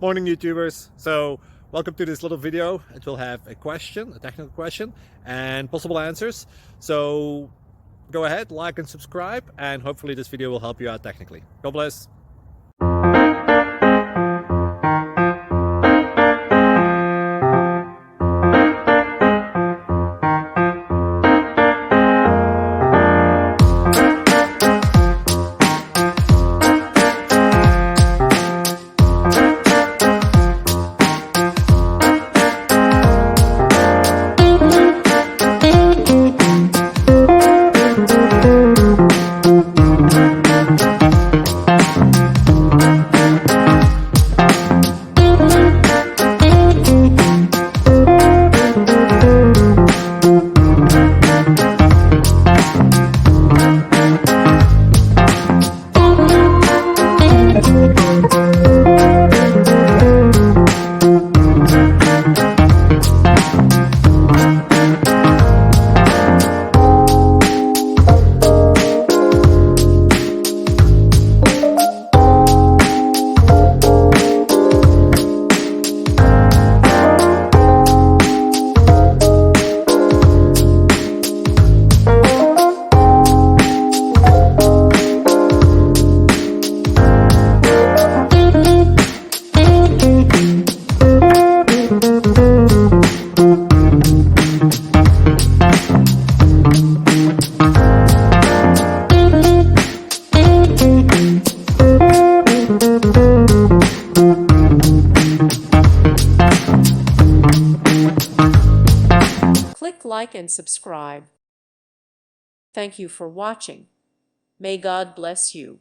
Morning YouTubers. So welcome to this little video. It will have a question, a technical question, and possible answers. So go ahead, like and subscribe, and hopefully this video will help you out technically. God bless. Click like and subscribe. Thank you for watching. May God bless you.